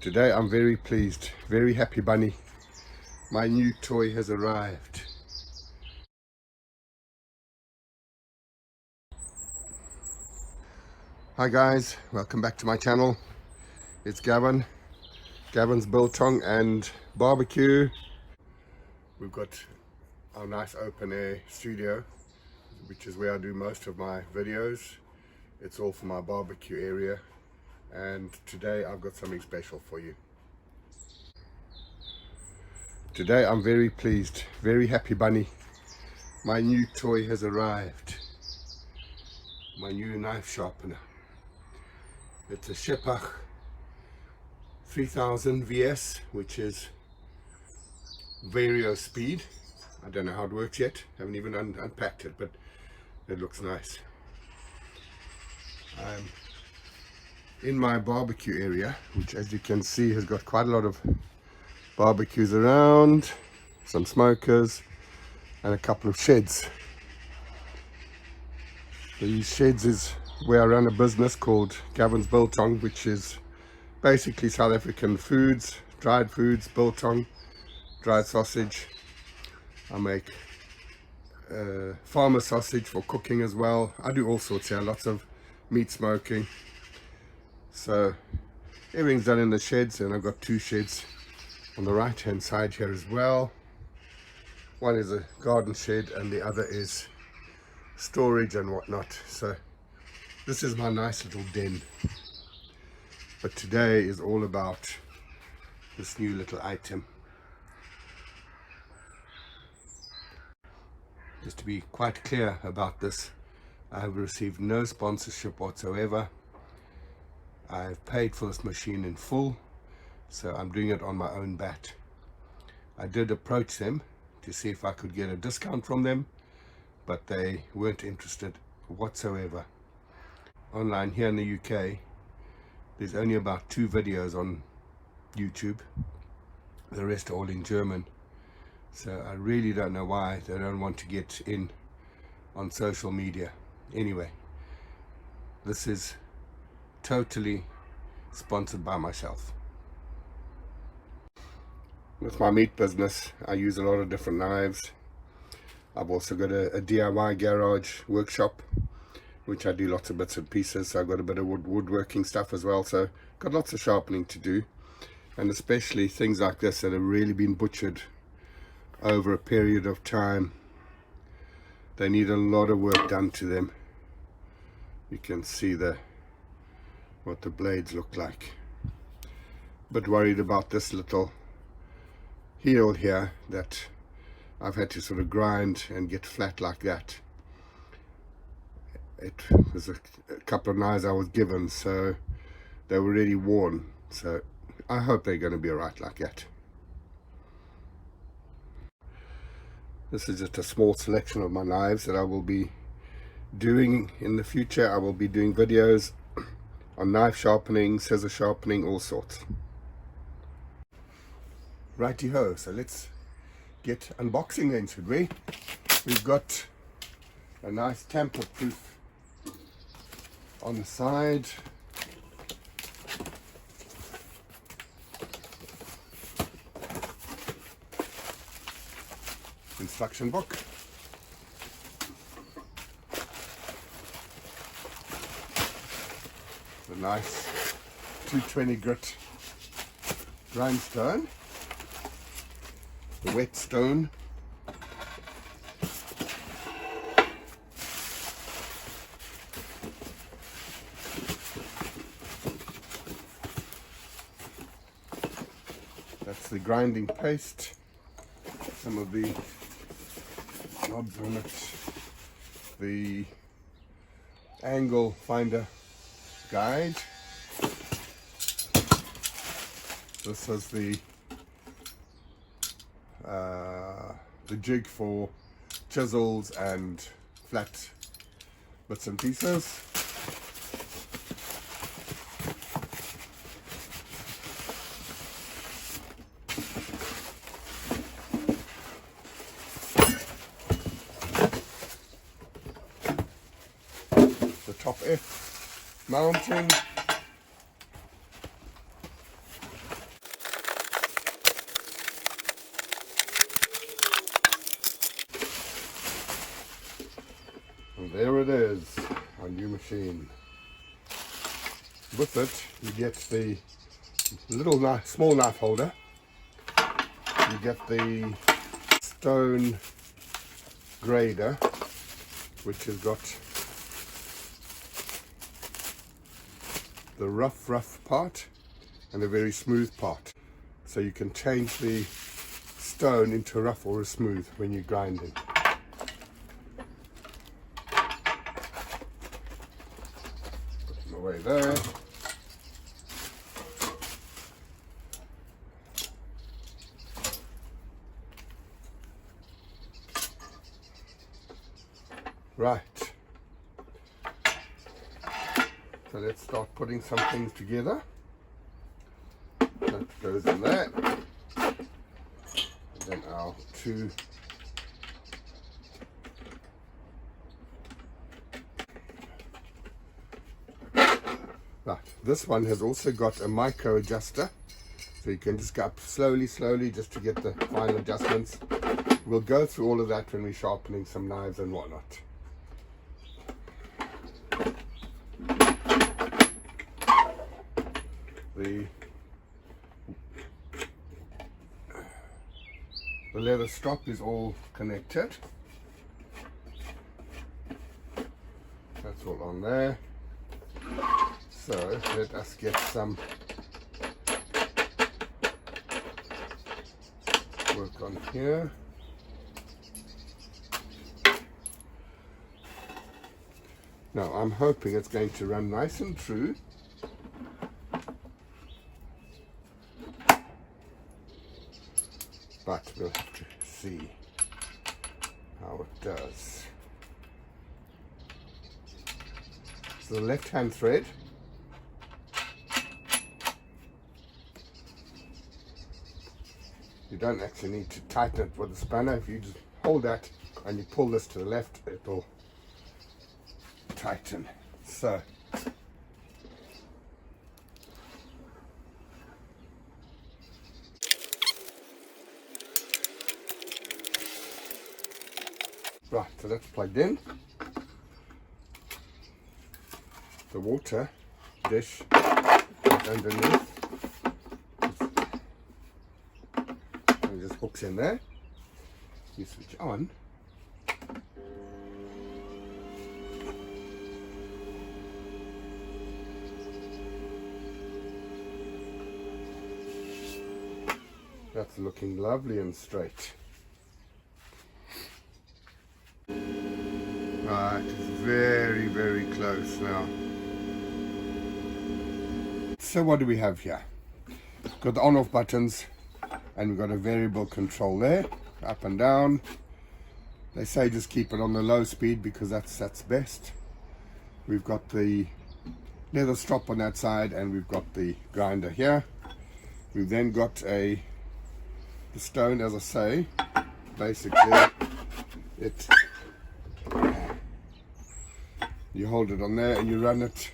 Today I'm very pleased, very happy bunny. My new toy has arrived. Hi guys, welcome back to my channel. It's Gavin's biltong and barbecue. We've got our nice open air studio, which is where I do most of my videos. It's all for my barbecue area, and today I've got something special for you. Today I'm very pleased, very happy bunny. My new toy has arrived. My new knife sharpener. It's a Scheppach 3000 VS, which is vario speed. I don't know how it works yet, haven't even unpacked it, but it looks nice. I'm in my barbecue area, which as you can see has got quite a lot of barbecues around, some smokers and a couple of sheds. These sheds is where I run a business called Gavin's Biltong, which is basically South African foods, dried foods, biltong, dried sausage. I make farmer sausage for cooking as well. I do all sorts here, lots of meat smoking. So everything's done in the sheds, and I've got two sheds on the right hand side here as well. One is a garden shed and the other is storage and whatnot. So this is my nice little den. But today is all about this new little item. Just to be quite clear about this, I have received no sponsorship whatsoever. I've paid for this machine in full, so I'm doing it on my own bat. I did approach them to see if I could get a discount from them, but they weren't interested whatsoever. Online here in the UK, there's only about 2 videos on YouTube. The rest are all in German. So I really don't know why they don't want to get in on social media. Anyway, this is totally sponsored by myself. With my meat business, I use a lot of different knives. I've also got a DIY garage workshop, which I do lots of bits and pieces. So I've got a bit of woodworking stuff as well. So got lots of sharpening to do, and especially things like this that have really been butchered over a period of time. They need a lot of work done to them. You can see what the blades look like. A bit worried about this little heel here that I've had to sort of grind and get flat like that. It was a couple of knives I was given, so they were already worn. So I hope they're going to be alright like that. This is just a small selection of my knives that I will be doing in the future. I will be doing videos on knife sharpening, scissor sharpening, all sorts. Righty-ho, so let's get unboxing then, should we? We've got a nice tamper-proof on the side. Instruction book. The nice 220 grit grindstone. The whetstone. That's the grinding paste. Some of the knobs on it. The angle finder guide. This is the jig for chisels and flat bits and pieces. The top F mounting. And there it is, our new machine. With it, you get the little knife, small knife holder. You get the stone grader, which has got the rough part and a very smooth part. So you can change the stone into a rough or a smooth when you're grinding. Put them away there. Right. So let's start putting some things together. That goes in there. And then our two right. This one has also got a micro adjuster, so you can just go up slowly just to get the final adjustments. We'll go through all of that when we're sharpening some knives and whatnot. The leather strap is all connected. That's all on there. So let us get some work on here. Now I'm hoping it's going to run nice and true. But we'll have to see how it does. So the left hand thread, you don't actually need to tighten it with the spanner. If you just hold that and you pull this to the left, it'll tighten. So right, so that's plugged in. The water dish is underneath. And it just hooks in there. You switch on. That's looking lovely and straight. Right, it's very, very close now. So what do we have here? Got the on-off buttons, and we've got a variable control there, up and down. They say just keep it on the low speed because that's best. We've got the leather strap on that side, and we've got the grinder here. We've then got the stone, as I say. Basically, you hold it on there and you run it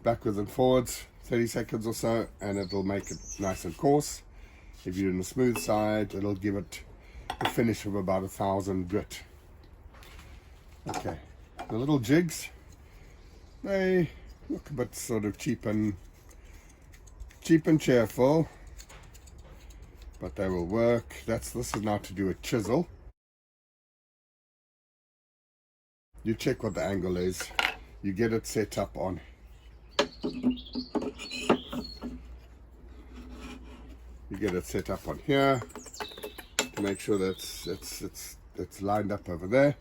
backwards and forwards 30 seconds or so, and it'll make it nice and coarse. If you're on the smooth side, it'll give it a finish of about 1,000 grit. Okay, the little jigs, they look a bit sort of cheap and cheerful, but they will work. This is now to do a chisel. You check what the angle is. You get it set up on. You get it set up on here to make sure that it's lined up over there,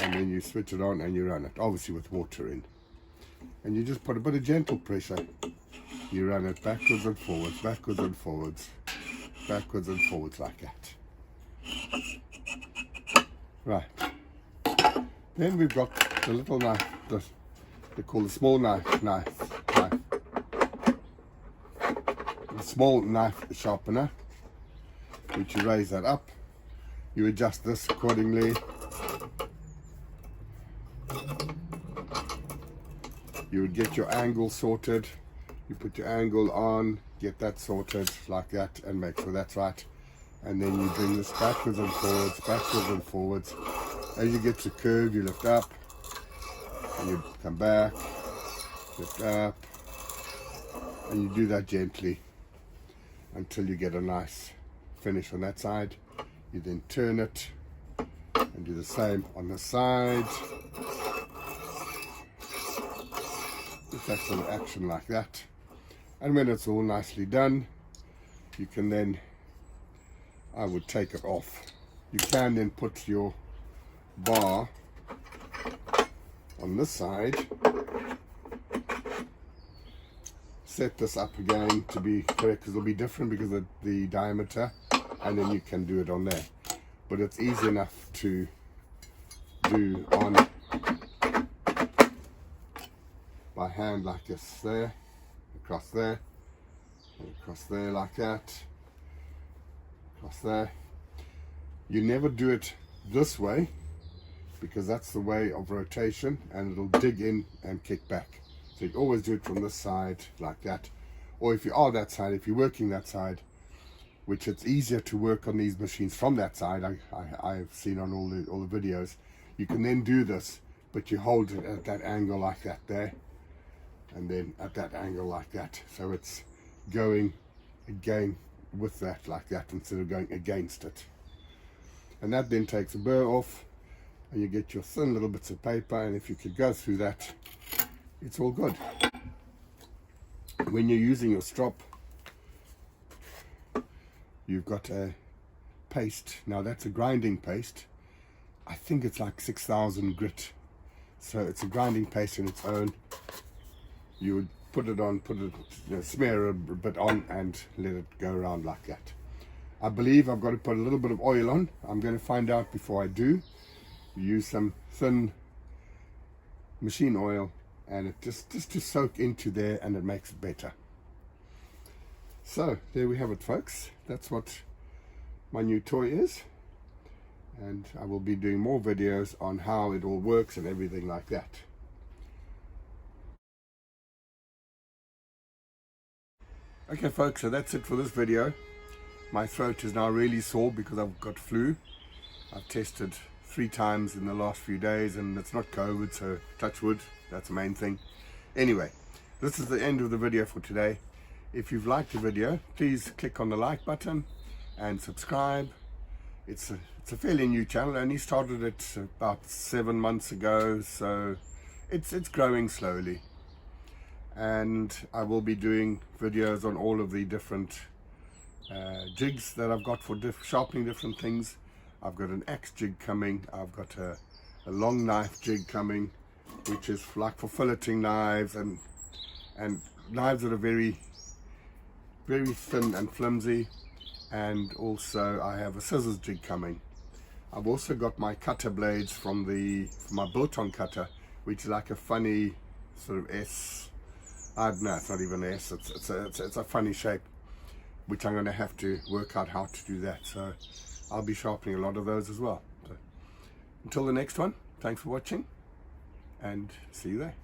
and then you switch it on and you run it, obviously with water in, and you just put a bit of gentle pressure. You run it backwards and forwards, backwards and forwards, backwards and forwards like that. Right. Then we've got the little knife, they call the small knife. The small knife sharpener, which you raise that up. You adjust this accordingly. You would get your angle sorted. You put your angle on, get that sorted like that, and make sure that's right. And then you bring this backwards and forwards, As you get to the curve, you lift up, and you come back, lift up, and you do that gently until you get a nice finish on that side. You then turn it and do the same on the side. Just have some action like that. And when it's all nicely done, you can then, I would take it off. You can then put your bar on this side, set this up again to be correct, because it'll be different because of the diameter, and then you can do it on there. But it's easy enough to do on by hand like this, there, across there, and across there like that, across there. You never do it this way because that's the way of rotation, and it'll dig in and kick back. So you always do it from this side like that, or if you are that side, if you're working that side, which it's easier to work on these machines from that side. I've seen on all the videos. You can then do this, but you hold it at that angle like that there, and then at that angle like that. So it's going again with that like that instead of going against it. And that then takes the burr off, and you get your thin little bits of paper, and if you could go through that, it's all good. When you're using your strop, you've got a paste. Now that's a grinding paste. I think it's like 6,000 grit. So it's a grinding paste in its own. You would put it on, smear a bit on and let it go around like that. I believe I've got to put a little bit of oil on. I'm going to find out before I do. Use some thin machine oil, and it just to soak into there, and it makes it better. So there we have it, folks. That's what my new toy is, and I will be doing more videos on how it all works and everything like that. Okay folks, so that's it for this video. My throat is now really sore because I've got flu. I've tested 3 times in the last few days, and it's not COVID, so touch wood, that's the main thing. Anyway, this is the end of the video for today. If you've liked the video, please click on the like button and subscribe. It's a fairly new channel. I only started it about 7 months ago, so it's growing slowly. And I will be doing videos on all of the different jigs that I've got for sharpening different things. I've got an axe jig coming. I've got a long knife jig coming, which is like for filleting knives and knives that are very thin and flimsy. And also I have a scissors jig coming. I've also got my cutter blades from my biltong cutter, which is like a funny sort of S. I don't know, it's not even an S. It's a funny shape, which I'm going to have to work out how to do that. So I'll be sharpening a lot of those as well. So until the next one, thanks for watching, and see you there.